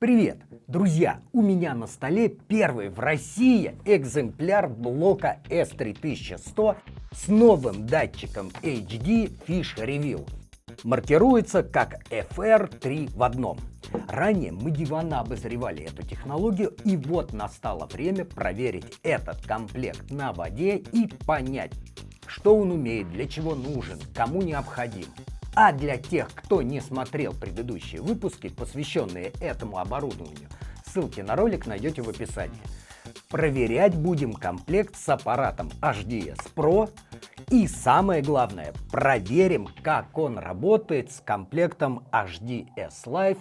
Привет, друзья! У меня на столе первый в России экземпляр блока S3100 с новым датчиком HD Fish Review. Маркируется как FR3 в одном. Ранее мы диванно обозревали эту технологию, и вот настало время проверить этот комплект на воде и понять, что он умеет, для чего нужен, кому необходим. А для тех, кто не смотрел предыдущие выпуски, посвященные этому оборудованию, ссылки на ролик найдете в описании. Проверять будем комплект с аппаратом HDS Pro и, самое главное, проверим, как он работает с комплектом HDS Live.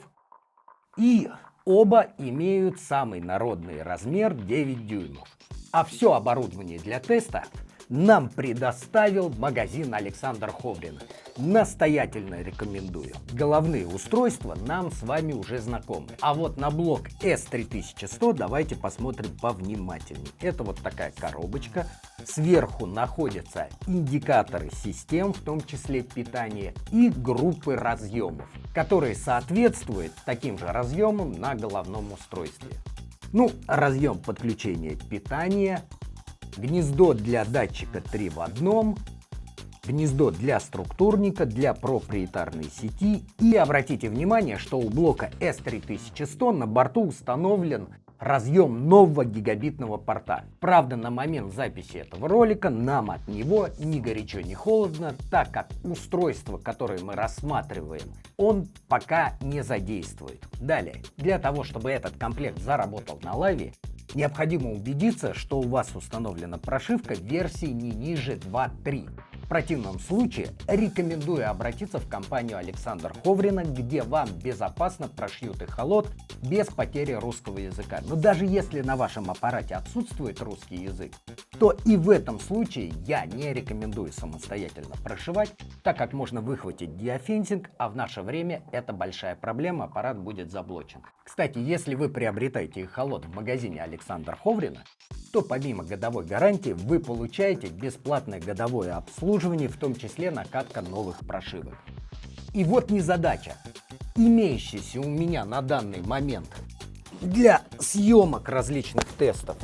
И оба имеют самый народный размер 9 дюймов. А все оборудование для теста нам предоставил магазин Александр Ховрина. Настоятельно рекомендую. Головные устройства нам с вами уже знакомы. А вот на блок S3100 давайте посмотрим повнимательнее. Это вот такая коробочка. Сверху находятся индикаторы систем, в том числе питания, и группы разъемов, которые соответствуют таким же разъемам на головном устройстве. Разъем подключения питания, гнездо для датчика 3 в одном, гнездо для структурника, для проприетарной сети. И обратите внимание, что у блока S3100 на борту установлен разъем нового гигабитного порта. Правда, на момент записи этого ролика нам от него ни горячо, ни холодно, так как устройство, которое мы рассматриваем, он пока не задействует. Далее, для того, чтобы этот комплект заработал на лайве, необходимо убедиться, что у вас установлена прошивка версии не ниже 2.3. В противном случае рекомендую обратиться в компанию Александр Ховрина, где вам безопасно прошьют эхолот без потери русского языка. Но даже если на вашем аппарате отсутствует русский язык, то и в этом случае я не рекомендую самостоятельно прошивать, так как можно выхватить геофенсинг, а в наше время это большая проблема, аппарат будет заблочен. Кстати, если вы приобретаете эхолот в магазине Александр Ховрина, то помимо годовой гарантии вы получаете бесплатное годовое обслуживание, в том числе накатка новых прошивок. И вот незадача. Имеющийся у меня на данный момент для съемок различных тестов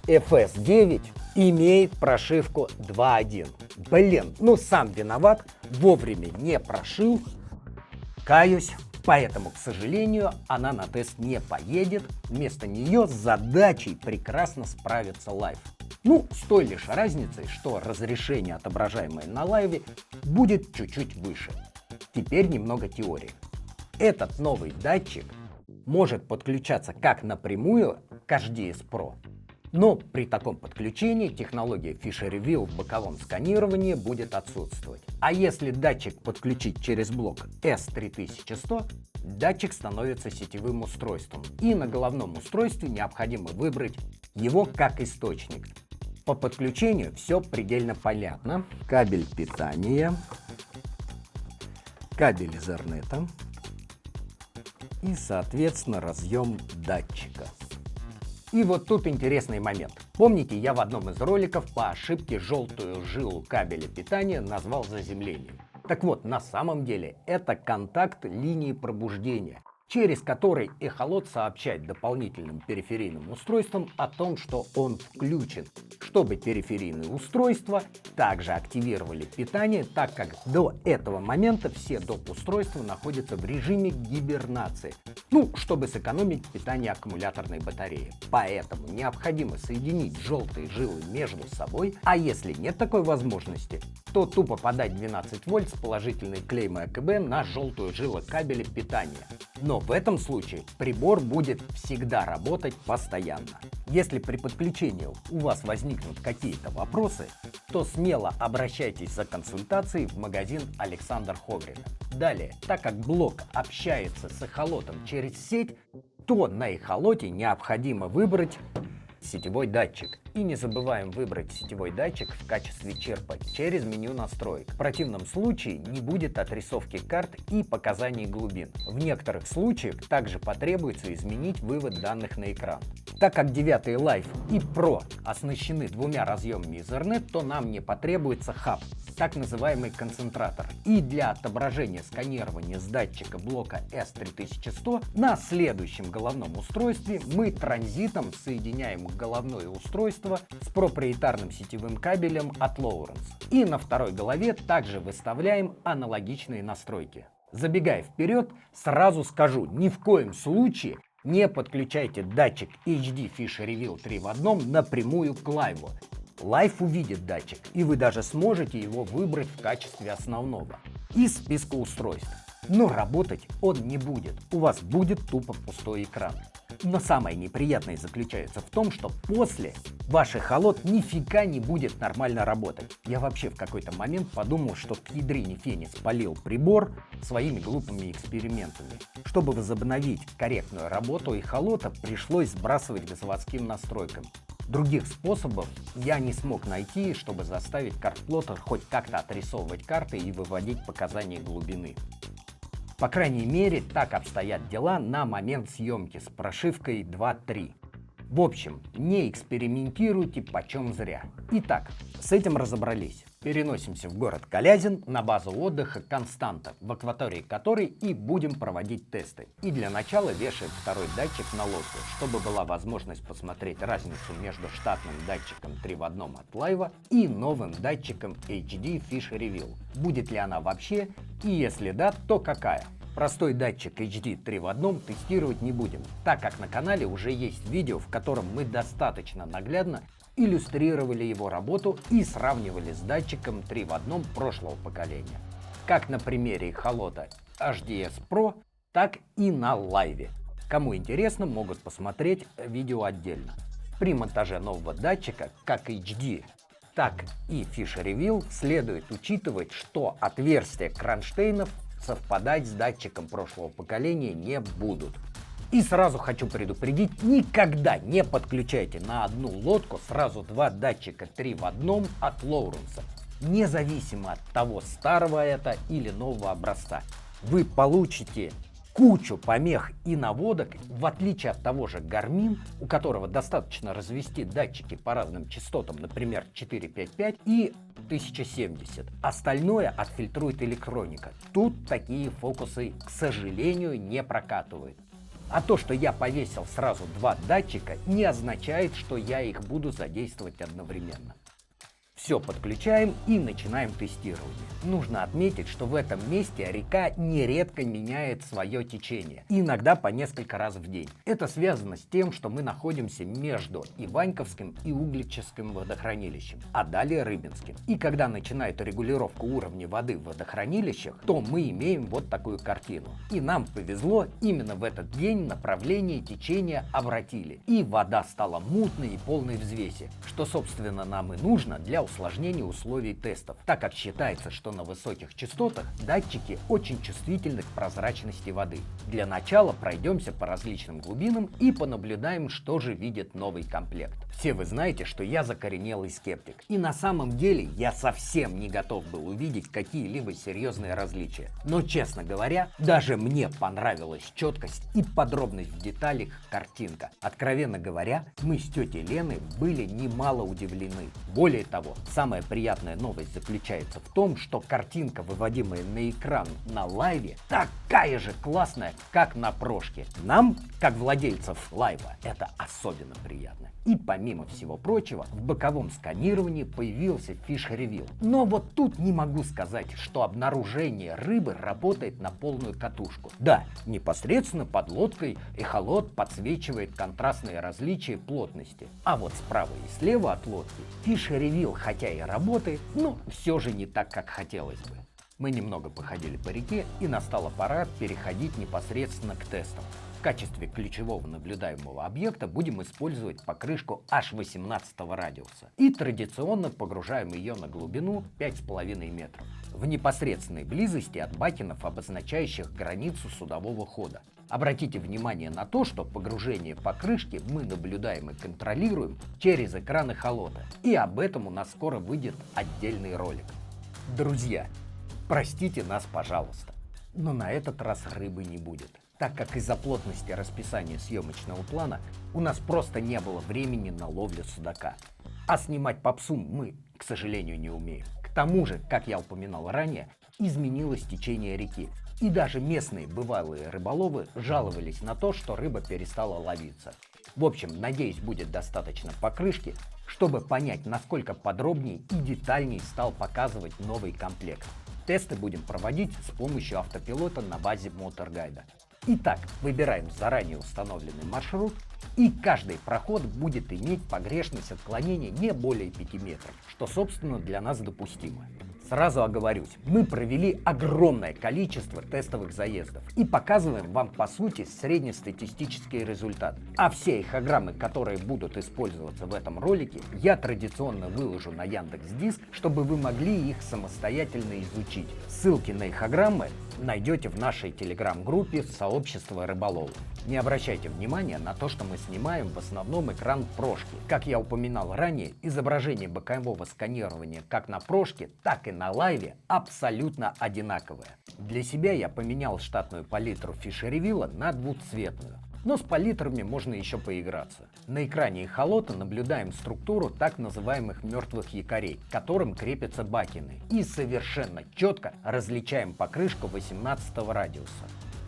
FS9 имеет прошивку 2.1. Сам виноват, вовремя не прошил, каюсь. Поэтому, к сожалению, она на тест не поедет. Вместо нее с задачей прекрасно справится лайв. С той лишь разницей, что разрешение, отображаемое на лайве, будет чуть-чуть выше. Теперь немного теории. Этот новый датчик может подключаться как напрямую к HDS Pro, но при таком подключении технология Fish Review в боковом сканировании будет отсутствовать. А если датчик подключить через блок S3100, датчик становится сетевым устройством, и на головном устройстве необходимо выбрать его как источник. По подключению все предельно понятно. Кабель питания, кабель Ethernet и, соответственно, разъем датчика. И вот тут интересный момент. Помните, я в одном из роликов по ошибке желтую жилу кабеля питания назвал заземлением. Так вот, на самом деле это контакт линии пробуждения, через который эхолот сообщает дополнительным периферийным устройствам о том, что он включен, чтобы периферийные устройства также активировали питание, так как до этого момента все доп. Устройства находятся в режиме гибернации, чтобы сэкономить питание аккумуляторной батареи. Поэтому необходимо соединить желтые жилы между собой, а если нет такой возможности, то тупо подать 12 вольт с положительной клеймой АКБ на желтую жилу кабеля питания. Но в этом случае прибор будет всегда работать постоянно. Если при подключении у вас возникнут какие-то вопросы, то смело обращайтесь за консультацией в магазин Александр Ховрина. Далее, так как блок общается с эхолотом через сеть, то на эхолоте необходимо выбрать сетевой датчик. И не забываем выбрать сетевой датчик в качестве черпа через меню настроек. В противном случае не будет отрисовки карт и показаний глубин. В некоторых случаях также потребуется изменить вывод данных на экран. Так как 9 Live и Pro оснащены двумя разъемами Ethernet, то нам не потребуется хаб, так называемый концентратор. И для отображения сканирования с датчика блока S3100 на следующем головном устройстве мы транзитом соединяем головное устройство с проприетарным сетевым кабелем от Lowrance. И на второй голове также выставляем аналогичные настройки. Забегая вперед, сразу скажу, ни в коем случае не подключайте датчик HD Fish Reveal 3 в одном напрямую к лайву. Лайв увидит датчик, и вы даже сможете его выбрать в качестве основного из списка устройств. Но работать он не будет, у вас будет тупо пустой экран. Но самое неприятное заключается в том, что после ваш эхолот нифига не будет нормально работать. Я вообще в какой-то момент подумал, что к ядрине фени спалил прибор своими глупыми экспериментами. Чтобы возобновить корректную работу эхолота, пришлось сбрасывать к заводским настройкам. Других способов я не смог найти, чтобы заставить картплоттер хоть как-то отрисовывать карты и выводить показания глубины. По крайней мере, так обстоят дела на момент съемки с прошивкой 2.3. В общем, не экспериментируйте почем зря. Итак, с этим разобрались. Переносимся в город Калязин на базу отдыха «Константа», в акватории которой и будем проводить тесты. И для начала вешаем второй датчик на лодку, чтобы была возможность посмотреть разницу между штатным датчиком 3 в 1 от Лайва и новым датчиком HD Fish Reveal. Будет ли она вообще, и если да, то какая? Простой датчик HD 3 в 1 тестировать не будем, так как на канале уже есть видео, в котором мы достаточно наглядно иллюстрировали его работу и сравнивали с датчиком 3 в 1 прошлого поколения. Как на примере эхолота HDS Pro, так и на лайве. Кому интересно, могут посмотреть видео отдельно. При монтаже нового датчика, как HD, так и Fish Reveal, следует учитывать, что отверстия кронштейнов совпадать с датчиком прошлого поколения не будут. И сразу хочу предупредить, никогда не подключайте на одну лодку сразу два датчика 3 в 1 от Lowrance, независимо от того, старого это или нового образца. Вы получите кучу помех и наводок, в отличие от того же Garmin, у которого достаточно развести датчики по разным частотам, например 455 и 1070. Остальное отфильтрует электроника. Тут такие фокусы, к сожалению, не прокатывают. А то, что я повесил сразу два датчика, не означает, что я их буду задействовать одновременно. Все подключаем и начинаем тестирование. Нужно отметить, что в этом месте река нередко меняет свое течение, иногда по несколько раз в день. Это связано с тем, что мы находимся между Иваньковским и Угличским водохранилищем, а далее Рыбинским. И когда начинает регулировку уровня воды в водохранилищах, то мы имеем вот такую картину. И нам повезло, именно в этот день направление течения обратили, и вода стала мутной и полной взвеси, что собственно нам и нужно для усложнения условий тестов, так как считается, что на высоких частотах датчики очень чувствительны к прозрачности воды. Для начала пройдемся по различным глубинам и понаблюдаем, что же видит новый комплект. Все вы знаете, что я закоренелый скептик, и на самом деле я совсем не готов был увидеть какие-либо серьезные различия. Но, честно говоря, даже мне понравилась четкость и подробность в деталях картинка. Откровенно говоря, мы с тетей Леной были немало удивлены. Более того, самая приятная новость заключается в том, что картинка, выводимая на экран на лайве, такая же классная, как на прошке. Нам, как владельцев лайва, это особенно приятно. И помимо всего прочего, в боковом сканировании появился Fish Reveal. Но вот тут не могу сказать, что обнаружение рыбы работает на полную катушку. Да, непосредственно под лодкой эхолот подсвечивает контрастные различия плотности. А вот справа и слева от лодки Fish Reveal, хотя и работает, но все же не так, как хотелось бы. Мы немного походили по реке, и настала пора переходить непосредственно к тестам. В качестве ключевого наблюдаемого объекта будем использовать покрышку H18 радиуса и традиционно погружаем ее на глубину 5,5 метров, в непосредственной близости от бакенов, обозначающих границу судового хода. Обратите внимание на то, что погружение покрышки мы наблюдаем и контролируем через экран эхолота, и об этом у нас скоро выйдет отдельный ролик. Друзья, простите нас, пожалуйста, но на этот раз рыбы не будет. так как из-за плотности расписания съемочного плана у нас просто не было времени на ловлю судака. А снимать попсу мы, к сожалению, не умеем. К тому же, как я упоминал ранее, изменилось течение реки, и даже местные бывалые рыболовы жаловались на то, что рыба перестала ловиться. В общем, надеюсь, будет достаточно покрышки, чтобы понять, насколько подробнее и детальнее стал показывать новый комплект. Тесты будем проводить с помощью автопилота на базе Мотор-гайда. Итак, выбираем заранее установленный маршрут, и каждый проход будет иметь погрешность отклонения не более 5 метров, что собственно для нас допустимо. Сразу оговорюсь, мы провели огромное количество тестовых заездов и показываем вам по сути среднестатистический результат. А все эхограммы, которые будут использоваться в этом ролике, я традиционно выложу на Яндекс.Диск, чтобы вы могли их самостоятельно изучить. Ссылки на эхограммы найдете в нашей телеграм-группе сообщества рыболовов. Не обращайте внимания на то, что мы снимаем в основном экран прошки. Как я упоминал ранее, изображение бокового сканирования как на прошке, так и на лайве абсолютно одинаковое. Для себя я поменял штатную палитру фишеревилла на двухцветную. Но с палитрами можно еще поиграться. На экране эхолота наблюдаем структуру так называемых мертвых якорей, к которым крепятся бакины, и совершенно четко различаем покрышку 18 радиуса.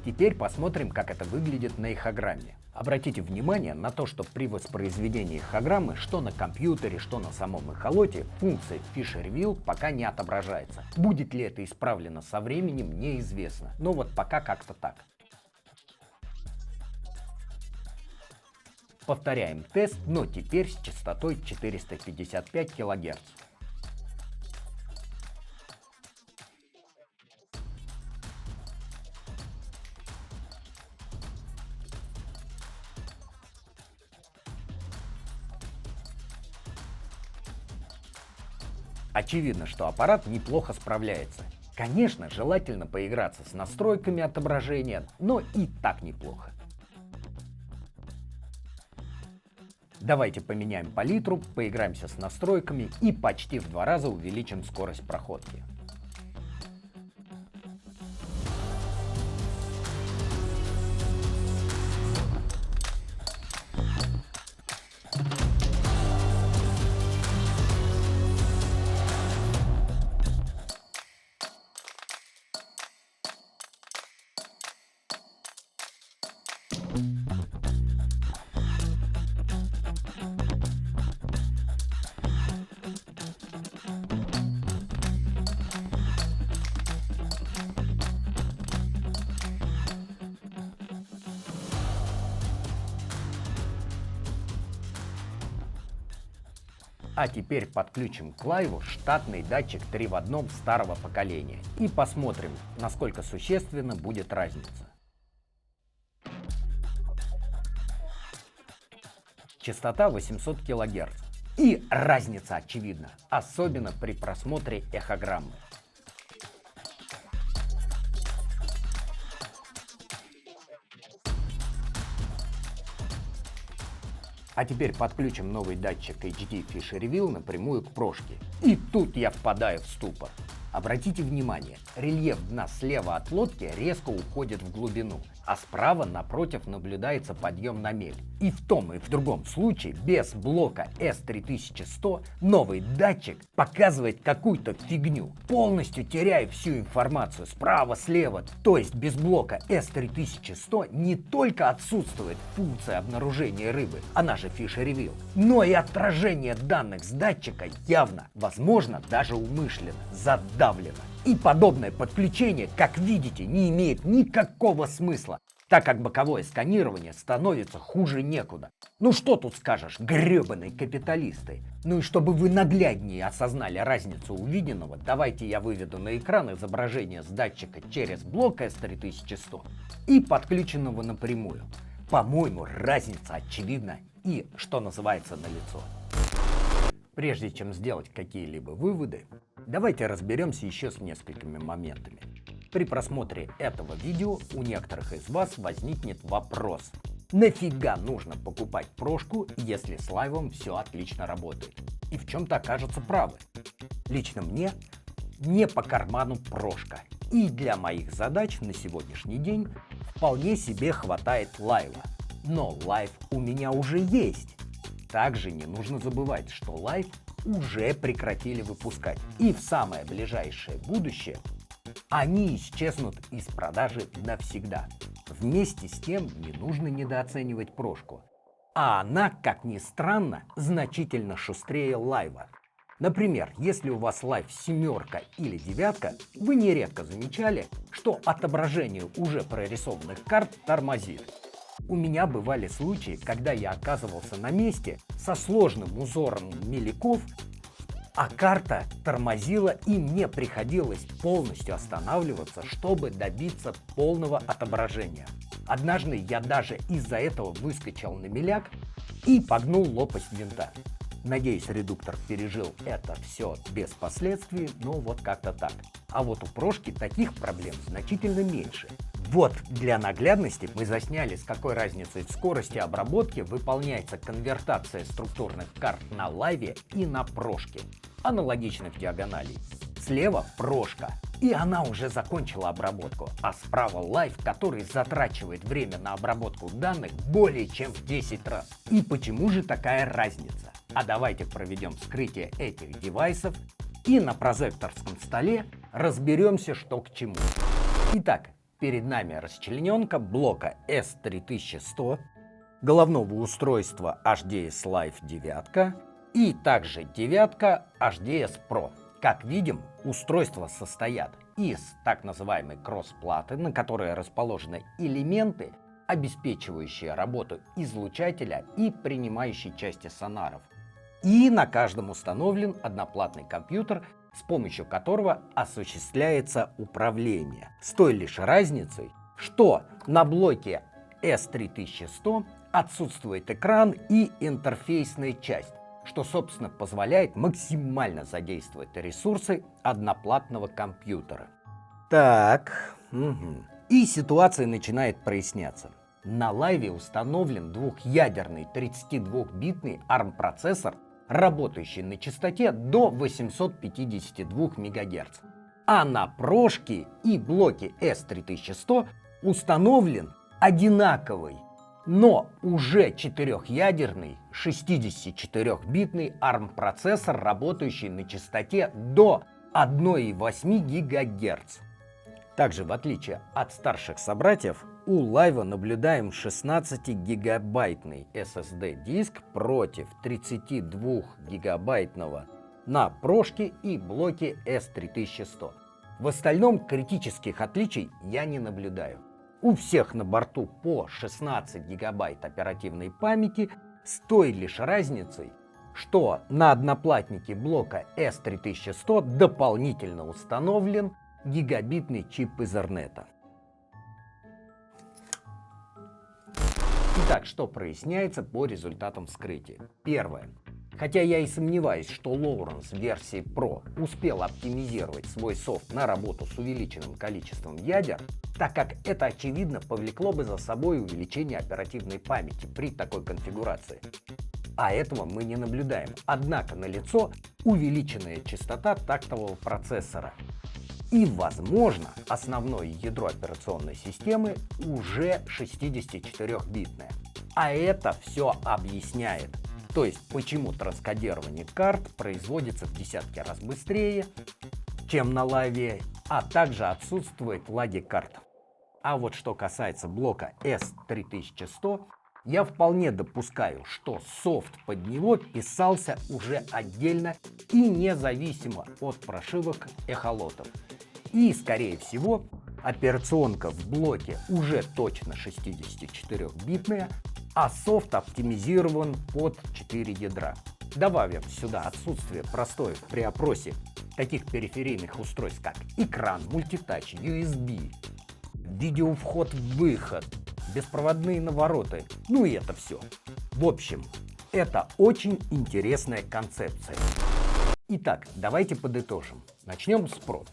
Теперь посмотрим, как это выглядит на эхограмме. Обратите внимание на то, что при воспроизведении эхограммы, что на компьютере, что на самом эхолоте, функция FisherView пока не отображается. Будет ли это исправлено со временем, неизвестно, но вот пока как-то так. Повторяем тест, но теперь с частотой 455 кГц. Очевидно, что аппарат неплохо справляется. Конечно, желательно поиграться с настройками отображения, но и так неплохо. Давайте поменяем палитру, поиграемся с настройками и почти в 2 раза увеличим скорость проходки. А теперь подключим к лайву штатный датчик 3 в 1 старого поколения и посмотрим, насколько существенно будет разница. Частота 800 кГц. И разница очевидна, особенно при просмотре эхограммы. А теперь подключим новый датчик HD FisherView напрямую к прошке. И тут я впадаю в ступор. Обратите внимание, рельеф дна слева от лодки резко уходит в глубину, а справа напротив наблюдается подъем на мель. И в том и в другом случае без блока S3100 новый датчик показывает какую-то фигню, полностью теряя всю информацию справа, слева. То есть без блока S3100 не только отсутствует функция обнаружения рыбы, она же FisherView, но и отражение данных с датчика явно, возможно, даже умышленно, задавлено. И подобное подключение, как видите, не имеет никакого смысла, так как боковое сканирование становится хуже некуда. Ну что тут скажешь, гребаные капиталисты? Ну и чтобы вы нагляднее осознали разницу увиденного, давайте я выведу на экран изображение с датчика через блок S3100 и подключенного напрямую. По-моему, разница очевидна и, что называется, налицо. Прежде чем сделать какие-либо выводы, давайте разберемся еще с несколькими моментами. При просмотре этого видео у некоторых из вас возникнет вопрос: нафига нужно покупать прошку, если с лайвом все отлично работает? И в чем-то окажутся правы. Лично мне не по карману прошка. И для моих задач на сегодняшний день вполне себе хватает лайва. Но лайв у меня уже есть. Также не нужно забывать, что лайв уже прекратили выпускать. И в самое ближайшее будущее они исчезнут из продажи навсегда. Вместе с тем не нужно недооценивать прошку. А она, как ни странно, значительно шустрее лайва. Например, если у вас лайв 7 или 9, вы нередко замечали, что отображение уже прорисованных карт тормозит. У меня бывали случаи, когда я оказывался на месте со сложным узором меляков, а карта тормозила, и мне приходилось полностью останавливаться, чтобы добиться полного отображения. Однажды я даже из-за этого выскочил на меляк и погнул лопасть винта. Надеюсь, редуктор пережил это все без последствий, но вот как-то так. А вот у прошки таких проблем значительно меньше. Вот для наглядности мы засняли, с какой разницей в скорости обработки выполняется конвертация структурных карт на лайве и на прошке. Аналогичных диагоналей. Слева прошка, и она уже закончила обработку, а справа лайв, который затрачивает время на обработку данных более чем в 10 раз. И почему же такая разница? А давайте проведем вскрытие этих девайсов и на прозекторском столе разберемся, что к чему. Итак, перед нами расчлененка блока S3100, головного устройства HDS Live 9 и также 9 HDS Pro. Как видим, устройства состоят из так называемой кросс-платы, на которой расположены элементы, обеспечивающие работу излучателя и принимающей части сонаров. И на каждом установлен одноплатный компьютер, с помощью которого осуществляется управление. С той лишь разницей, что на блоке S3100 отсутствует экран и интерфейсная часть, что, собственно, позволяет максимально задействовать ресурсы одноплатного компьютера. Так, и ситуация начинает проясняться. На лайве установлен двухъядерный 32-битный ARM-процессор, работающий на частоте до 852 МГц. А на прошке и блоке S3100 установлен одинаковый, но уже четырехъядерный 64-битный ARM-процессор, работающий на частоте до 1,8 ГГц. Также, в отличие от старших собратьев, у лайва наблюдаем 16-гигабайтный SSD-диск против 32-гигабайтного на прошке и блоке S3100. В остальном критических отличий я не наблюдаю. У всех на борту по 16 гигабайт оперативной памяти с той лишь разницей, что на одноплатнике блока S3100 дополнительно установлен гигабитный чип Ethernet. Итак, что проясняется по результатам вскрытия? Первое. Хотя я и сомневаюсь, что Lowrance в версии Pro успел оптимизировать свой софт на работу с увеличенным количеством ядер, так как это очевидно повлекло бы за собой увеличение оперативной памяти при такой конфигурации. А этого мы не наблюдаем, однако налицо увеличенная частота тактового процессора. И, возможно, основное ядро операционной системы уже 64-битное. А это все объясняет. То есть, почему транскодирование карт производится в десятки раз быстрее, чем на лайве, а также отсутствует лаги карт. А вот что касается блока S3100, я вполне допускаю, что софт под него писался уже отдельно и независимо от прошивок эхолотов. И, скорее всего, операционка в блоке уже точно 64-битная, а софт оптимизирован под 4 ядра. Добавим сюда отсутствие простоев при опросе таких периферийных устройств, как экран, мультитач, USB, видеовход-выход, беспроводные навороты, ну и это все. В общем, это очень интересная концепция. Итак, давайте подытожим. Начнем с Pro.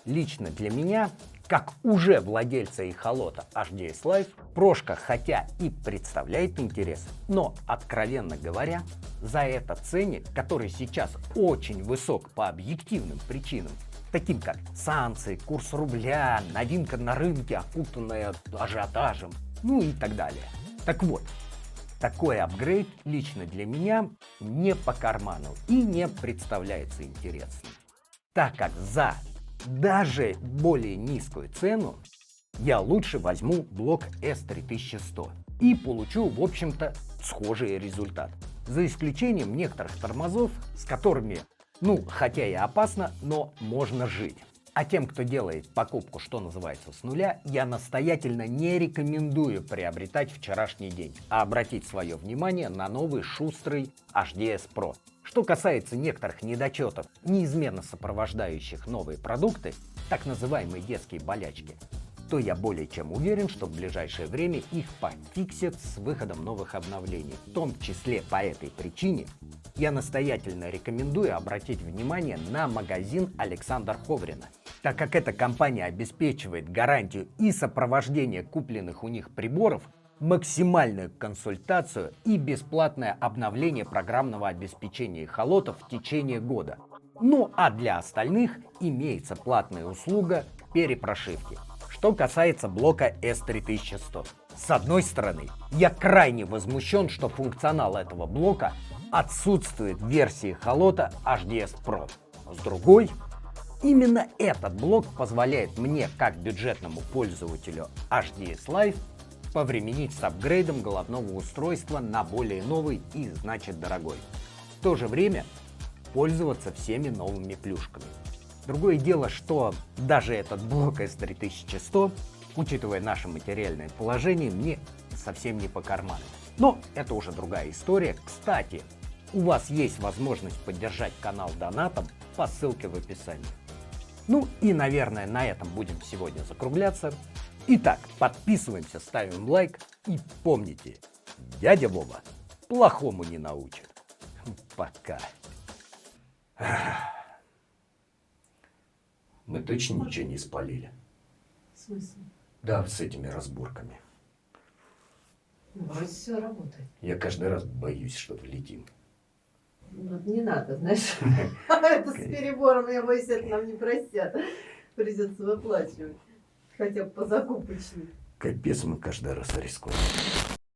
Лично для меня, как уже владельца эхолота HDS Live, прошка хотя и представляет интерес, но, откровенно говоря, за этот ценник, который сейчас очень высок по объективным причинам, таким как санкции, курс рубля, новинка на рынке, окутанная ажиотажем, ну и так далее. Так вот, такой апгрейд лично для меня не по карману и не представляется интересным, так как за даже более низкую цену я лучше возьму блок S3100 и получу, в общем-то, схожий результат. За исключением некоторых тормозов, с которыми, хотя и опасно, но можно жить. А тем, кто делает покупку, что называется, с нуля, я настоятельно не рекомендую приобретать вчерашний день, а обратить свое внимание на новый шустрый HDS Pro. Что касается некоторых недочетов, неизменно сопровождающих новые продукты, так называемые детские болячки, то я более чем уверен, что в ближайшее время их пофиксят с выходом новых обновлений. В том числе по этой причине я настоятельно рекомендую обратить внимание на магазин Александра Ховрина, так как эта компания обеспечивает гарантию и сопровождение купленных у них приборов, максимальную консультацию и бесплатное обновление программного обеспечения эхолотов в течение года. Ну а для остальных имеется платная услуга перепрошивки. Что касается блока S3100. С одной стороны, я крайне возмущен, что функционал этого блока отсутствует в версии эхолота HDS Pro. С другой, именно этот блок позволяет мне, как бюджетному пользователю HDS Live, повременить с апгрейдом головного устройства на более новый и, значит, дорогой. В то же время пользоваться всеми новыми плюшками. Другое дело, что даже этот блок S3100, учитывая наше материальное положение, мне совсем не по карману. Но это уже другая история. Кстати, у вас есть возможность поддержать канал донатом по ссылке в описании. Ну и, наверное, на этом будем сегодня закругляться. Итак, подписываемся, ставим лайк и помните, дядя Вова плохому не научит. Пока. Мы точно ничего не спалили? В смысле? Да, с этими разборками. Вроде все работает. Я каждый раз боюсь, что влетим. Вот не надо, знаешь. Это с перебором, я боюсь, это нам не простят. Придется выплачивать. Хотя бы по закупочной. Капец, мы каждый раз рискуем.